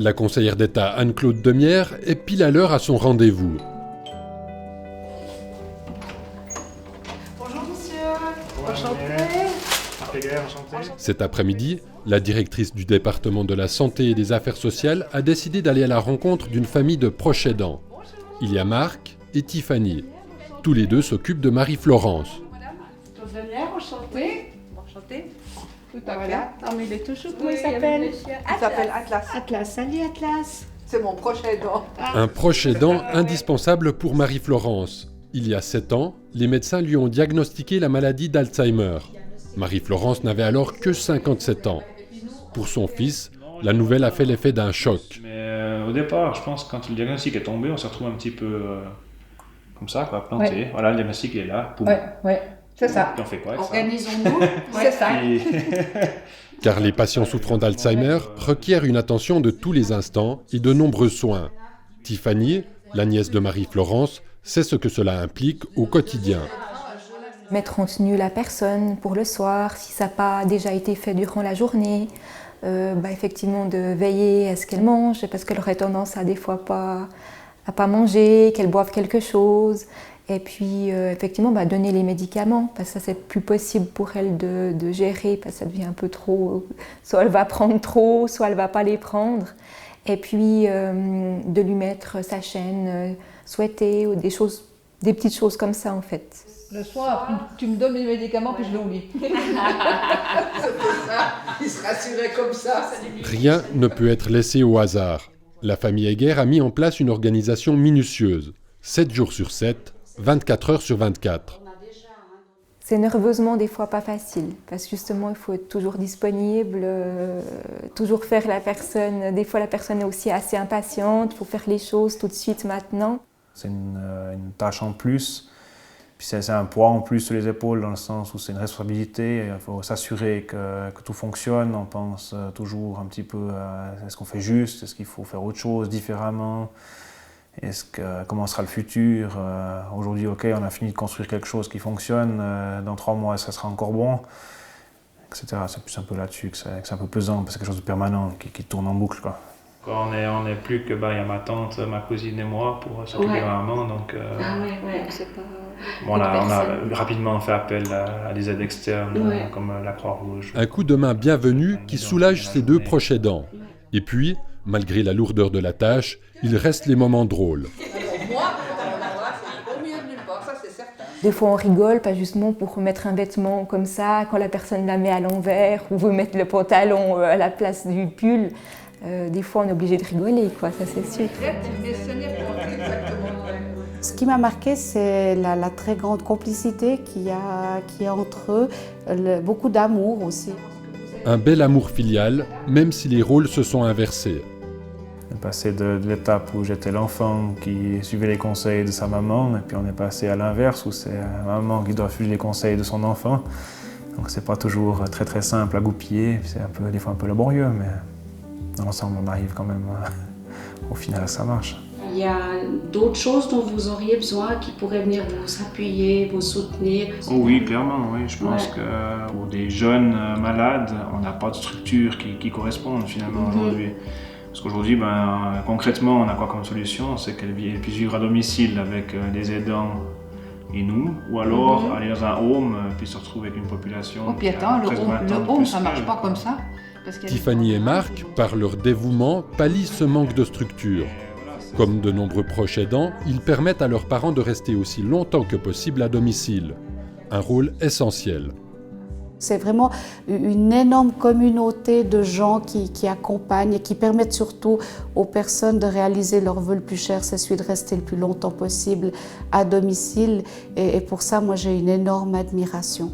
La conseillère d'État Anne-Claude Demière est pile à l'heure à son rendez-vous. Bonjour monsieur, enchanté. Cet après-midi, la directrice du département de la santé et des affaires sociales a décidé d'aller à la rencontre d'une famille de proches aidants. Il y a Marc et Tiffany. Tous les deux s'occupent de Marie-Florence. Enchantée. Tout à fait. Non, mais il est toujours. Comment il s'appelle? Il s'appelle Atlas. Atlas, salut Atlas. C'est mon proche aidant. Un proche aidant indispensable pour Marie-Florence. Il y a 7 ans, les médecins lui ont diagnostiqué la maladie d'Alzheimer. Marie-Florence n'avait alors que 57 ans. Pour son fils, la nouvelle a fait l'effet d'un choc. Mais au départ, je pense que quand le diagnostic est tombé, on s'est retrouvé un petit peu comme ça, quoi, planté. Ouais. Voilà, le diagnostic il est là. Poum. Ouais. C'est ça. Puis on fait quoi avec Organisons-nous. C'est ça. Car les patients souffrant d'Alzheimer requièrent une attention de tous les instants et de nombreux soins. Tiffany, la nièce de Marie-Florence, sait ce que cela implique au quotidien. Mettre en tenue la personne pour le soir, si ça n'a pas déjà été fait durant la journée. Effectivement, de veiller à ce qu'elle mange, parce qu'elle aurait tendance à des fois à pas manger, qu'elle boive quelque chose. Et puis, effectivement, donner les médicaments, parce que ça, c'est plus possible pour elle de gérer, parce que ça devient un peu trop... Soit elle va prendre trop, soit elle ne va pas les prendre. Et puis, de lui mettre sa chaîne souhaitée, ou des petites choses comme ça, en fait. Le soir, tu me donnes les médicaments que je l'oublie. C'est ça, il se rassurait comme ça. Rien ne peut être laissé au hasard. La famille Heger a mis en place une organisation minutieuse, 7 jours sur 7, 24 heures sur 24. C'est nerveusement des fois pas facile, parce que justement il faut être toujours disponible, toujours faire la personne. Des fois la personne est aussi assez impatiente, il faut faire les choses tout de suite maintenant. C'est une tâche en plus, puis c'est un poids en plus sur les épaules, dans le sens où c'est une responsabilité. Il faut s'assurer que tout fonctionne. On pense toujours un petit peu à est-ce qu'on fait juste, est-ce qu'il faut faire autre chose différemment. Comment sera le futur? Aujourd'hui, ok, on a fini de construire quelque chose qui fonctionne, dans 3 mois, ça sera encore bon, etc. C'est plus un peu là-dessus que c'est un peu pesant, parce que c'est quelque chose de permanent qui tourne en boucle, quoi. On est plus que, il y a ma tante, ma cousine et moi pour s'occuper de maman, donc C'est pas... on a rapidement fait appel à des aides externes, comme la Croix-Rouge. Un coup de main bienvenu qui soulage ses 2 proches aidants. Et puis, malgré la lourdeur de la tâche, il reste les moments drôles. Des fois on rigole, pas justement pour mettre un vêtement comme ça, quand la personne la met à l'envers, ou veut mettre le pantalon à la place du pull. Des fois on est obligé de rigoler, quoi, ça c'est sûr. Ce qui m'a marqué, c'est la très grande complicité qu'il y a entre eux, beaucoup d'amour aussi. Un bel amour filial, même si les rôles se sont inversés. On est passé de l'étape où j'étais l'enfant qui suivait les conseils de sa maman, et puis on est passé à l'inverse, où c'est la maman qui doit suivre les conseils de son enfant. Donc c'est pas toujours très très simple à goupiller, c'est des fois un peu laborieux, mais dans l'ensemble on arrive quand même, au final ça marche. Il y a d'autres choses dont vous auriez besoin qui pourraient venir vous appuyer, vous soutenir? Oh oui, clairement, oui. Je pense que pour des jeunes malades, on n'a pas de structure qui corresponde finalement aujourd'hui. Parce qu'aujourd'hui, concrètement, on a quoi comme solution? C'est qu'elle puisse vivre à domicile avec des aidants et nous, ou alors aller dans un home puis se retrouver avec une population. Oh, puis attends, le home, ça ne marche pas comme ça. Tiffany et Marc, par leur dévouement, pallient ce manque de structure. Comme de nombreux proches aidants, ils permettent à leurs parents de rester aussi longtemps que possible à domicile. Un rôle essentiel. C'est vraiment une énorme communauté de gens qui accompagnent et qui permettent surtout aux personnes de réaliser leur vœu le plus cher, c'est celui de rester le plus longtemps possible à domicile. Et pour ça, moi, j'ai une énorme admiration.